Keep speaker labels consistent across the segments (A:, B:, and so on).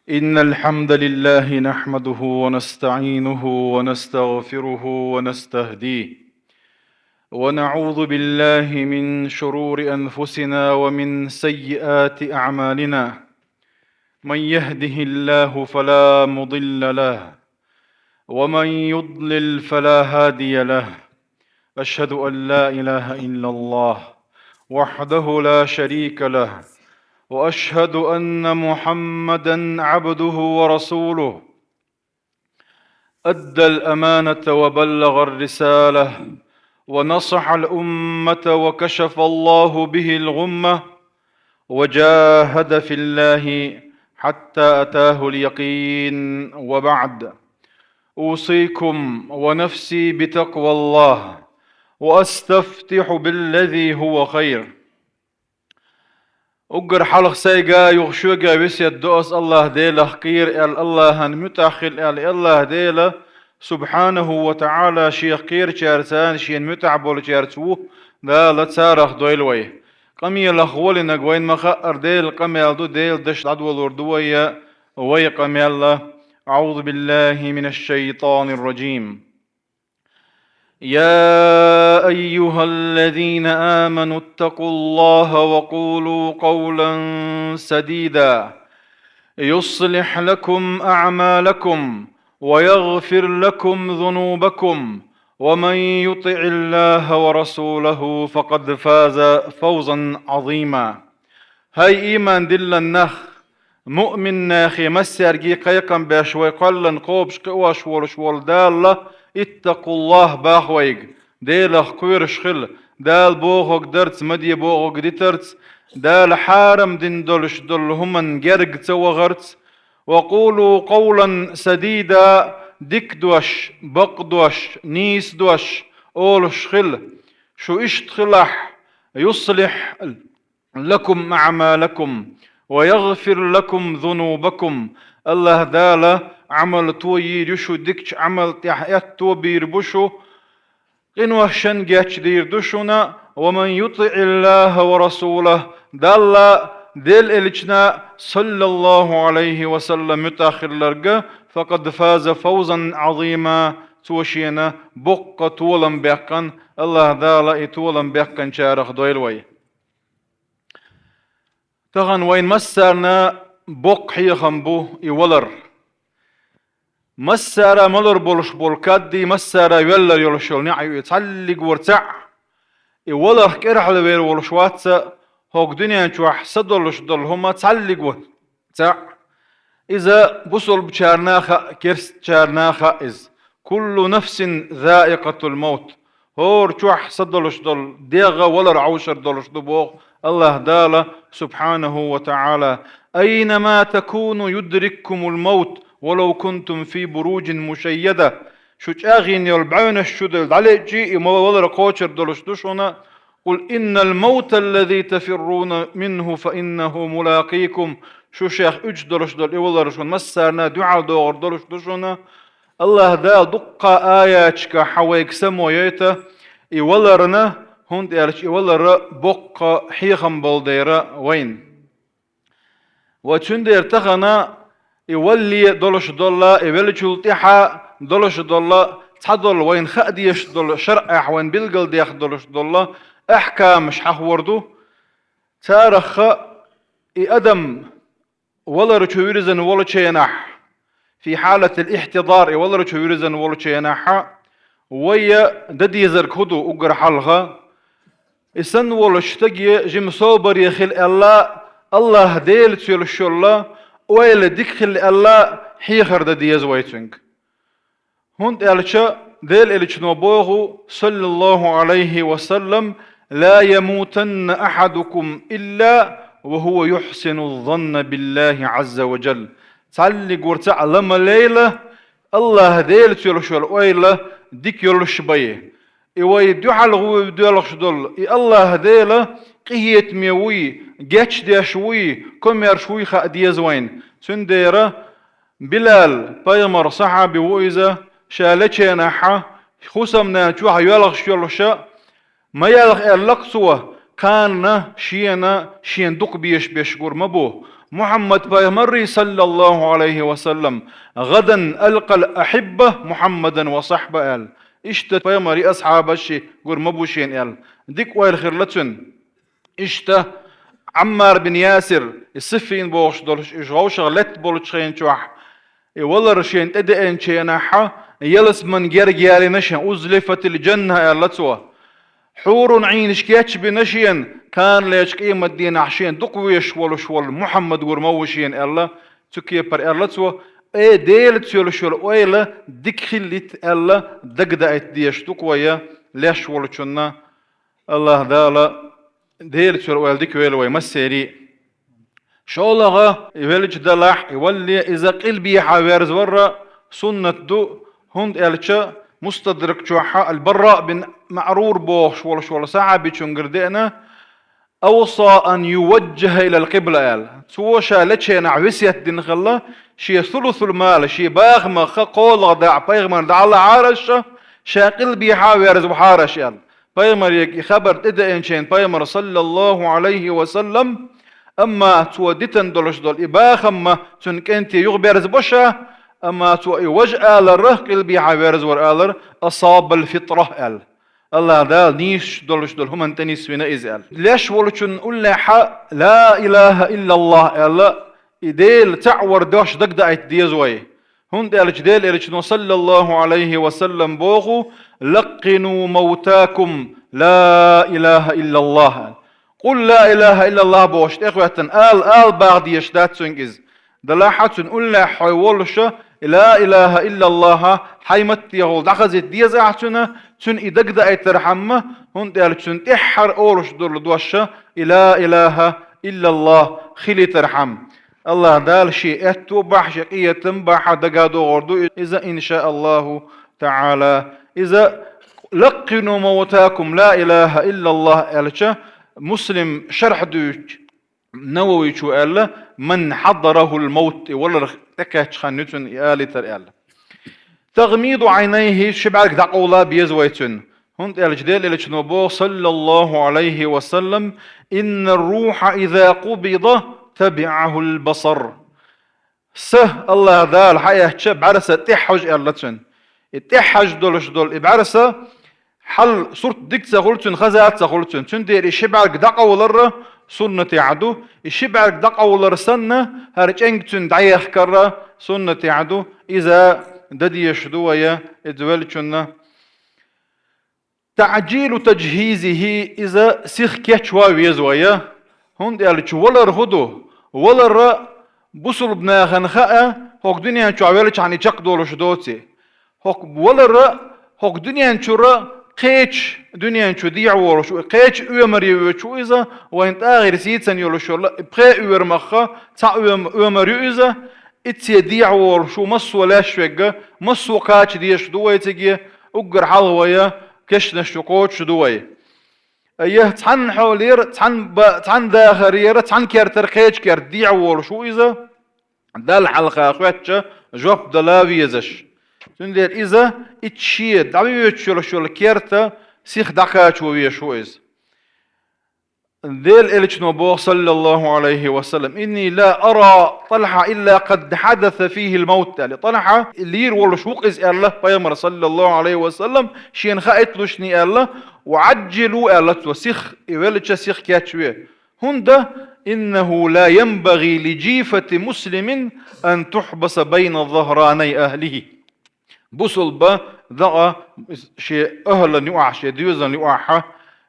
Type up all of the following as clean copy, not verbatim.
A: إن الحمد لله نحمده ونستعينه ونستغفره ونستهديه ونعوذ بالله من شرور أنفسنا ومن سيئات أعمالنا. من يهده الله فلا مضل له ومن يضلل فلا هادي له. أشهد أن لا إله إلا الله وحده لا شريك له، وأشهد أن محمدًا عبده ورسوله. أدى الأمانة وبلغ الرسالة ونصح الأمة وكشف الله به الغمة، وجاهد في الله حتى أتاه اليقين. وبعد، أوصيكم ونفسي بتقوى الله، وأستفتح بالذي هو خير. أجر حلق سيجا يغشوجا بسيد دوس الله ديله خير الله متأخل الله ديله سبحانه وتعالى شي خير شارسان شي متعبول شارسوه لا لا تسارخ دويلوي قمي الأخوال نقوين مخأر ديل قمي دو ديل دشت عدو الوردوية وي قمي الله. أعوذ بالله من الشيطان الرجيم. يا أيها الذين آمنوا اتقوا الله وقولوا قولا سديدا يصلح لكم أعمالكم ويغفر لكم ذنوبكم، ومن يطع الله ورسوله فقد فاز فوزا عظيما. هاي إيمان دل النخ مؤمن ناخي مسيرجي قيقا باشوي قلن قوبش قواش ولشول دالة اتقوا الله باخويق ديل خير شخل دال بوغوك درت مدي بوغوك ديترت دال حارم دين دولش دول همن جرق توغرت. وقولوا قولا سديدا ديك دوش بق دوش نيس دوش أول شخل شو اشتخلح يصلح لكم أعمالكم ويغفر لكم ذنوبكم. الله دالا عمل توي يشو ديكش عمل تحيات تو بيربشو قنوه شنجاش دير دشنا. ومن يطع الله ورسوله دالا ديل إلجنا صلى الله عليه وسلم متاخر لرقه فقد فاز فوزا عظيما. توشينا بقى طولا بيقن الله دالا طولا بيقن شارخ دويلوي تغن وين مسرنا بق حيخن بو يولر مسارة ملر بولش بولكادي مسارة يولر يولشول نعيو يتعلق ورتع يولر كرح لبير ولشوات هوك دنيا نشوح صدولش دول هما تعلق ورتع. إذا بصل بشارناخا كرس شارناخا إز كل نفس ذائقة الموت هور شوح صدولش دول ديغا ولر عوشر دولش دبوغ. الله دالا سبحانه وتعالى أينما تكونوا يدرككم الموت ولو كنتم في بروج مشيدة. شوش آغين يلبعون الشدل علي جي ولر قوشر دولش دوشونا. قل إن الموت الذي تفرون منه فإنه ملاقيكم. شو شيخ اجدرش دول ولر شون مسارنا دعا دور دولش دوشونا. الله دا دقا آياتك حويك سمويته ولرنا هند يالش ولر بق حيخم بولديرا وين وتشندير تغنا يولي دولش دولا يولي تلتحا دولش دولا تحضل وين خاديش دول شرع وين بلقل ديخ دولش دولا احكام مش حوردو تارخ ادم ولر تشويرزن ولا تشينح في حالة الاحتضار ولر تشويرزن ولا تشينح ويا ددي زركودو اقر حلغا إسن ولشتجي جم صوبر يخل الله ديل تيل الله ويل ديخل الله حيخر ددي زويتنك هند ألشا ديل إلش نبوه صلى الله عليه وسلم لا يموتن أحدكم إلا وهو يحسن الظن بالله عز وجل. تعلق ورتعلم ليلة الله ديل تيل ويل ديك يلش بيه إيوي دوحل غو دولخش دول الله ديلا قهيت ميوي جاتش دي شوي كمير شوي خا ديز وين سنديرة بلال بايمر صحابي وإذا شالتشينا حا خصمنا جوها يلخش يلخش ما يلخ اللقصوة كان شين دق بيش قرمبو محمد بايمري صلى الله عليه وسلم غدا ألقى الأحبة محمدا وصحبه قال اشتا بايمري أصحاب الشي قرمبو شين قال ديك ويل خيرلتن اشتا عمار بن ياسر الصفين بوش دولش إشغوش غلت بولش خين شوح والله رشين تدئن شيناحا يلس من جرجالي نشا أزلفت الجنة يلتوا حور عين شكيتش بنشين كان ليش قيمة دين عشين دقويش ولشول محمد ورموشين الله تكي بر يلتوا اي ديل تيولشول ويلا ديك خليت الله دقدأت ديش دقويا ليش ولشنا الله دالا ديل تيول ويل ديك ويل ويمسيري شولغا يولج دلاح يولي إذا قلبي حاويرز ورا سنة دو هند ألشا مستدرك جوحا البراء بن معرور بوش ولا ساعة بيشنقردئنا أوصى أن يوجه إلى القبلة قال سوشا لتشي نعوسيت دين خلا شي ثلث المال شي باغ ما قول غداع بايغمر دع الله عارش شا قلبي حاويرز وحارش قال بايغمر يكي خبر تدى إنشين بايغمر صلى الله عليه وسلم أما توديتن دولش دول إباخم تنك أنت يغبرز بشا أما تو وجه آلر قلبي حبرز ور آلر أصاب الفطرة آل الله دال نيش دولش دول هم أنت نسوينا إزال ليش ولشن قلنا حق لا إله إلا الله آل إديل تعور دوش دقدقت ديزوي هند آلش ديل إلش صلى الله عليه وسلم بوغو لقنوا موتاكم لا إله إلا الله قل لا إله إلا الله بوشت إخوة آل بعد يشتات سنجز دلاحة قلنا حيولش لا إله إلا الله حيمت يغول دخزت ديز أعتنا تن إدقد أي ترحمة هند قال تن تحر أورش دول دوشة لا إله إلا الله خلي ترحم الله دال شيء اتوبح شقية تنبح دقادو غردو إذا إن شاء الله تعالى إذا لقنوا موتاكم لا إله إلا الله ألشا مسلم شرح دوش نووي شو قال من حضره الموت ولا تكاتش خانتون آلي تر تغميض عينيه شبعك دقولا بيزويتون هند الجدال اللي نبو صلى الله عليه وسلم إن الروح إذا قبض تبعه البصر الله ذال حياة شب عرسة تحج ألتون تحج دولش دول بعرسة حل صورت ديك تقولتون خزات تقولتون تندير يشبعك دقولر سنة عدو يشبعك دقولر سنة هرجنجتون دعيخ كرة سنة عدو إذا ددي يشدويا ادولتون تعجيل تجهيزه إذا سيخ كيتشوا ويزويا هند قالت ولر هدو ولر بوصل بنا خنخاء هوك دنيا شعوالش عن يشق دولش دوتي هوك ولر هوك دنيا شرا قيتش دنيا شو ديع ورشو قيتش أمري وشو إذا وين تاغير سيتسن يلوشو لا بقى أمرمخا تا أمري إذا إتسي ديع ورشو مصو لا شوجة مصو قاتش ديش دوي تجي أجر حلوية كش نشقوش دوي أيه تحن حولير تحن داخرير تحن كرتر قيتش كر ديع ورشو إذا دال حلقة أخواتش جواب دلاوي يزش تندير إذا إتشيد دعوي يتشول شول كيرتا سيخ دقاش ويشويز ذيل إلش نبوه صلى الله عليه وسلم إني لا أرى طلحة إلا قد حدث فيه الموت طلحة اللير والشوق إز الله بيامر صلى الله عليه وسلم شين خائت لشني الله وعجلوا الله وسيخ إولش سيخ كاتشوية هندا إنه لا ينبغي لجيفة مسلم أن تحبس بين ظهراني أهله بوصل با ذا شيء أهلا يوعى شيء ديوزا يوعى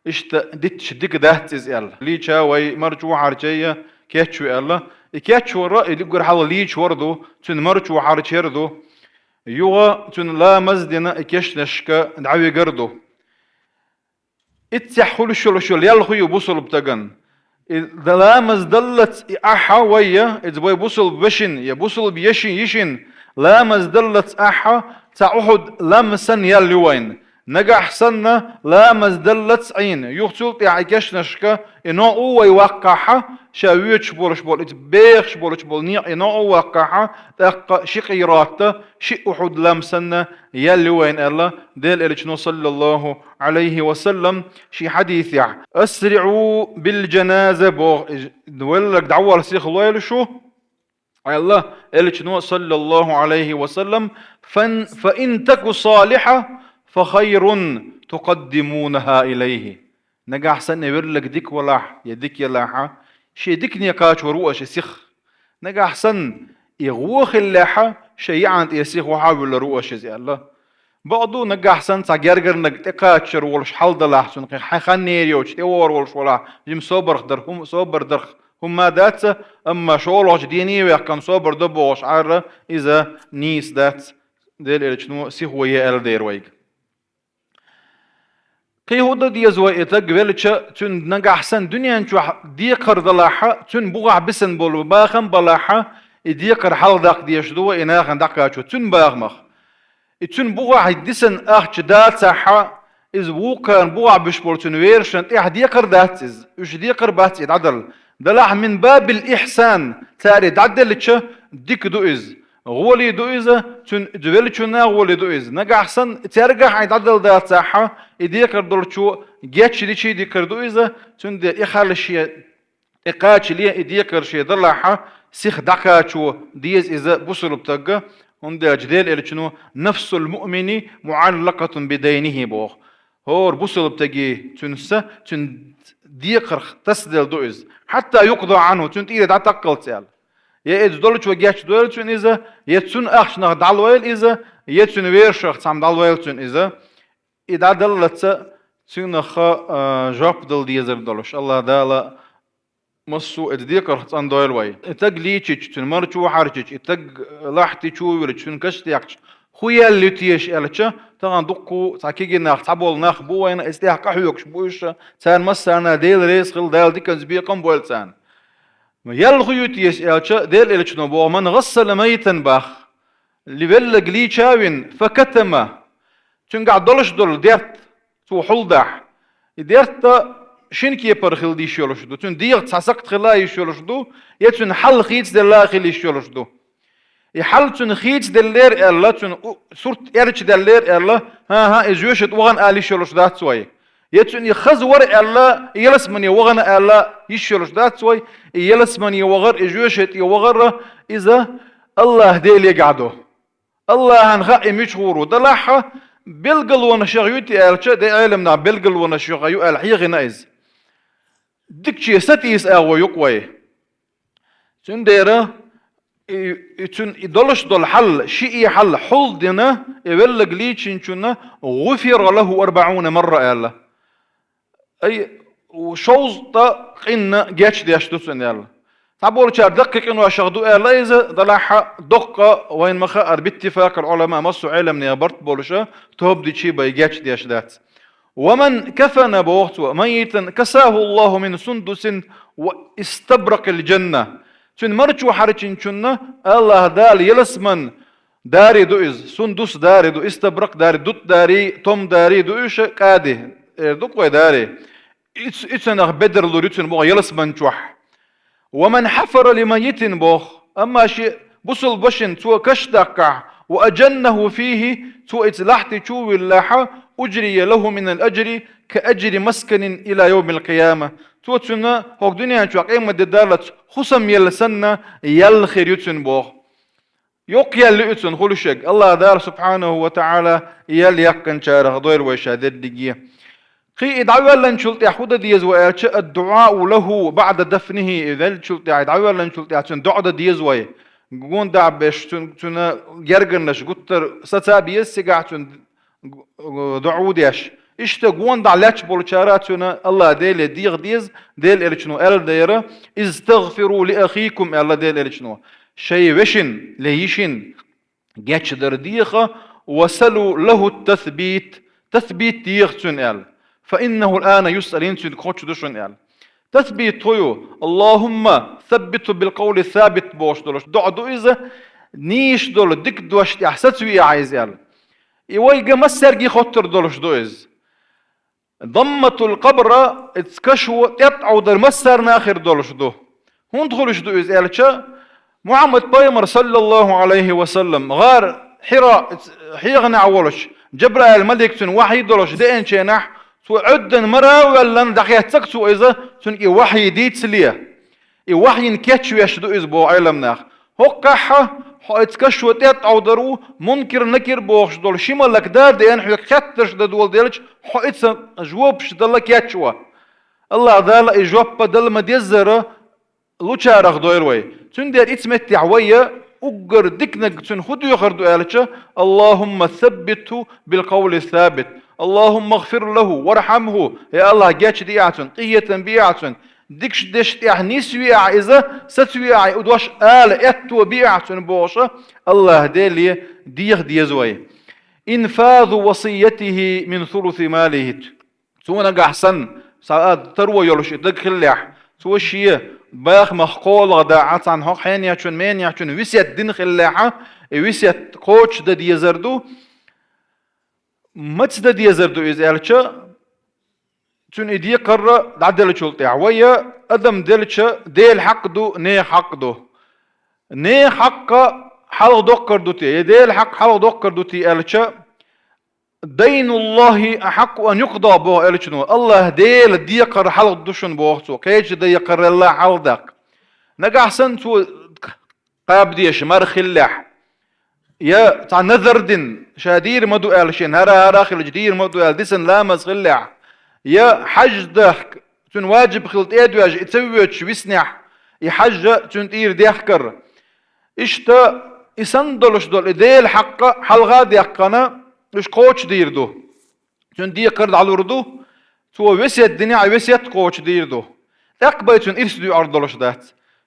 A: إشتا ديتش ديك دهت إزال ليشا وي مرجو حرجية كيتشو الله كيتشو الرأي اللي يقول حالا ليش وردو تن مرجو حرجيردو يوغا تن لا مزدنا كيش نشكا دعوي قردو اتسحول شول يالخو بوصل بتغن إذا لا مزدلت أحا ويا إذا بوصل بشن يبوصل بيشن يشن لا مزدلت أحا تعهد لمسا يلوين نجح سنة لا مزدلت عين يختلط يعيش نشكا إنه هو يوقعها شاويش بولش بول إتبيخش بولش بول نيع إنه هو وقعها تق شقيراته شيء أحد لم سنة يلي وين الله دل إلشنو صلى الله عليه وسلم شي حديث يعني أسرعوا بالجنازة بوغ دولك دعوة لسيخ الله شو الله إلشنو صلى الله عليه وسلم فإن تك صالحة فخير تقدمونها إليه نجح سنة يورلك ديك ولاح يديك يلاحة شي ديك نيكاش وروش سيخ نجح سن يغوخ اللاحة شي عند يسيخ وحاول روش زي الله بعضو نجح سن تجرجر نجتكاتشر ولش حل دلاح سن خنيريوش تور ولش ولا جم صبر در هم صبر در هم ما دات أما شغل ديني ويحكم صبر دبوش عارة إذا نيس دات ديل إلشنو سيخ ويا دير ويج قي هودا دي زوائتا قبلتش تن نجح سن دنيا نشوح ديقر دلاحة تن بوغع بسن بول باخن بلاحة ديقر حال داق ديشدو إناخن داقاتشو تن باغمخ تن بوغع ديسن أخش دات ساحة إز ووكان بوغع بشبول تن ويرشن ديقر دات إز وش ديقر بات يتعدل دلاح من باب الإحسان تاري تعدلتش ديك دو إز غولي دو إذا تن دولتشنا غولي دو إذا نجح سن ترجع يتعدل ذات ساحة يديكر دولتشو جاتش دي شيء ديكر دو إذا تن دي إخال شيء إقاتش ليه يديكر شيء دلحة سيخ دكاتشو ديز إذا بصل بتجا عند أجدال إلشنو نفس المؤمن معلقة بدينه بوخ هور بصل بتجي تنسى تن ديكر تسدل دو إذا حتى يقضى عنه تن إذا تعتقل تال يا إذا دولت وجيش دولت شون إذا يتسون أخش نخ دالويل إذا يتسون ويرشخ تام دالويل شون إذا دلت شون نخ جاب دل ديزر دولش الله دالا مصو إديكر تان دويل وي إتق ليتش شون مرشو حرشش إتق لاحتي شو ورد شون كشتياكش خويا اللي تيش إلشة طبعا دقو تاكيجي نخ تعبول نخ بوين استيح كحيوكش بوش سان مسانا ديل ريس خل دال ديكنز بيقم بويل سان يل خيوت يسألش ديل إلشنو بو من غسل ميتا باخ اللي بلغ لي شاوين فكتمه تنقع دولش دول ديرت تو حلدح ديرت شنكي برخل دي شولش دو تن ديرت ساسقت خلاي شولش دو يتن حل خيت دلا خلي شولش دو يحل تن خيت دلير الله تن صورت ارش دلير الله ها ازوشت وغن الي شولش دات سوي يتن يخز ورق الله يلس من يوغن الله يشولش دات سوي يلس من يوغر اجوشت يوغر اذا الله ديل يقعدو الله هنخا مشغورو دلاحة بلقل ونشغيوتي الشا دي علمنا بلقل ونشغيو الحيغ نايز دكشي ستيس اغو يقوي تن ديرا تن يدلش دول حل شيء حل حل دينا يبلغ ليتشنشنا غفر له 40 مرة الله أي وشوز تا قلنا جاتش ديش دوسن يلا تعبور شار دقيق إنه أشغدو الله إذا ضلعها دقة وين مخاطر باتفاق العلماء مصر علم نيابرت بولشة تهب دي شيء بيجاتش ديش دات ومن كفن بوقته ميتا كساه الله من سندس واستبرق الجنة تن مرچو حرچن چنة الله دال يلسمن داري دو إز سندس داري دو استبرق داري دوت داري توم داري دو إيش قادي دوكوي داري إتسنغ بدر لوريتن بوغ يلسمن چوح ومن حفر لميت بوغ أما شيء بصل بشن تو كشتقع وأجنه فيه تو إتلاحت چو اللحة أجري له من الأجر كأجر مسكن إلى يوم القيامة تو تسنة هوك دنيا چو قيمة دالت خصم يلسنة يلخير يتسن بوغ يوك يلي يتسن خلوشك الله دار سبحانه وتعالى يلي يقن شارخ دوير ويشادر دقية قي ادعوا لن شلت يحود ديز ويرش الدعاء له بعد دفنه اذا شلت ادعوا لن شلت عشان دعاء ديز وي قون دع باش تنا جرجنش قلت ستابيس سقعتن دعوا ديش اشتا قون دع لاتش بولشاراتنا الله ديل ديغ ديز ديل ارشنو ال دايره استغفروا لاخيكم الله ديل ارشنو شيء وشن ليشن جاتش درديخه وسلوا له التثبيت تثبيت ديغتن ال فإنه الآن يسأل ينسي كوتش دوشن يعني تثبيت هو اللهم ثبت بالقول الثابت بوش دولش دعدو إذا نيش دول ديك دوش يحسد ويا عايز يعني يويجا مسرجي خطر دولش دويز ضمة القبر اتكشو تقطعوا در مسر ناخر دولش دو هون دخلش دويز قالتشا محمد بايمر صلى الله عليه وسلم غار حراء حيغنى عولش جبرائيل ملك تن وحي دولش دين شينح تو عدن مرا ولا دقيقة تكتو إذا تن وحي ديت سليه وحي نكتشو يشدو إذ بو علمناخ هقاحة اتكشو تقطعوا درو منكر نكر بوخش دول شيما لك دار دين حيك خطرش دول ديلش حيت جوابش دلك يتشوا الله دال اجواب بدل ما ديزر لوچارخ دويروي تون دير اتمت عويه اقر دكنك تون خدو يخردو قالتش اللهم ثبته بالقول الثابت اللهم اغفر له وارحمه يا الله جاتش ديعتن قية بيعتن ديكش دشت نيس ويع إذا ستويع ودوش اتو بيعتن بوشة الله ديلي ديزوي إنفاذ وصيته من ثلث ماله تونا أحسن ساعات تروى يلوش دخلح توشي باخ مخقول غداعات عن حق حين يعشون مين يعشون وسيت دين خلاحة وسيت قوش دا ديزردو متس دا ديزردو إذا قالتشا تون إدي قرر دعدل شلطي عوية أدم دلتشا ديل حق دو ني حق دو ني حق حلق دوكر دوتي ديل حق حلق دوكر دوتي قالتشا دين الله أحق أن يقضى بو قالتشنو الله ديل ديقر حلق دوشن بوقتو كيش ديقر الله حلدك نقع أحسن تو قاب ديش مرخ اللح يا تاع نذردن شادير مدو قالشين هرا خل جدير مدو قال ديسن لامز خلح يا حج دهك تون واجب خلط ادواج تسويتش ويسنح يحج تون تير ديحكر اشتا يسندلش دول ديل حق حلغا ديحقنا اش قوش ديردو تون دي قرد على الوردو تو وسيت دنيا وسيت قوش ديردو اقبل تون ارس دو اردلش دات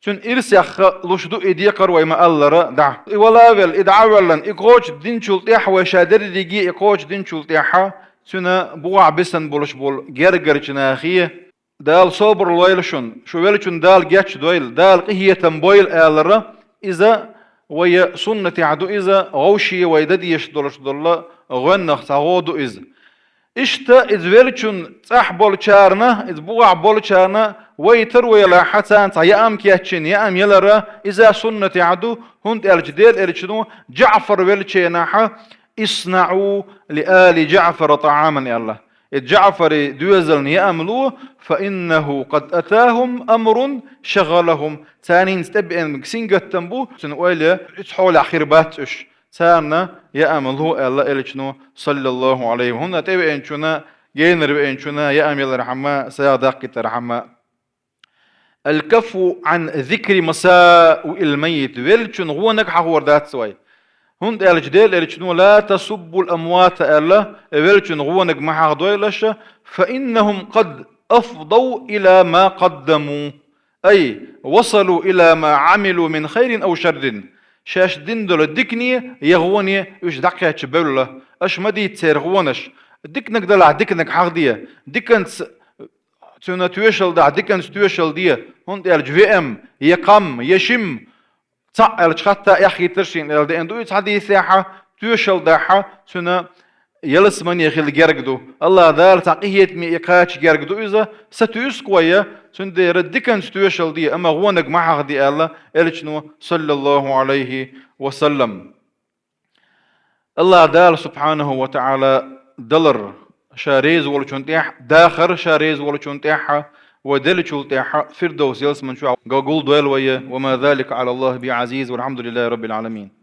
A: تون ارس يخ لشدو ادي قروي ما الله دع ولا ول ادعولا اقوش دين شلطيح وشادر ديجي اقوش دين شلطيحه تنا بوع بسن بولش بول جرجر جناخيه دال صبر ويلشون شو ويلشون دال جاتش دويل دال قهية تنبويل آلرة إذا ويا سنة عدو إذا غوشي ويدديش دولش دولا غنخ تغودو إذا إشتا إذ ويلشون تح بول شارنا إذ بوع بول شارنا ويتروي لا حتى يا أم كياتشين يا أم يلرة إذا سنة عدو هند الجديد الجنو جعفر ويلشيناحا اصنعوا لآل جعفر طعاما يا الله جعفر دوزل يأملوه فإنه قد أتاهم أمر شغلهم ثاني نستبئن سنجة تنبو سنقول اتحول خربات اش ثانا يأملوه الله إلشنو صلى الله عليه وهنا تبئن شنا جينر بئن شنا يأمل رحمة سيادق رحمة الكف عن ذكر مساء الميت ويلشن هو نجح وردات سوي هند الجديل الجنو لا تسبوا الأموات ألا الجن غونك مع دويلش فإنهم قد أفضوا إلى ما قدموا أي وصلوا إلى ما عملوا من خير أو شر شاش دندل الدكني يغوني وش دقيقة تبوله أش مدي تسير غونش دكنك دلع دكنك حقدية دكنت تنا تويشل دع دكنت تويشل دي هند الجفئم يقام يشم تعال حتى يحكي ترشين إلى أن دويت حديث ساحة توشل داحة سنة يلس من يخيل جرجدو الله ذال تعقية ميقاتش جرجدو إذا ستويس قوية سند يردكن توشل دي أما غونك معها دي الله إلشنو صلى الله عليه وسلم الله ذال سبحانه وتعالى دلر شاريز ولا شنتيح داخر شاريز ولا شنتيحة ودل شلتيحة فردوس يلس من شو قول دويل ويا وما ذلك على الله بعزيز والحمد لله رب العالمين.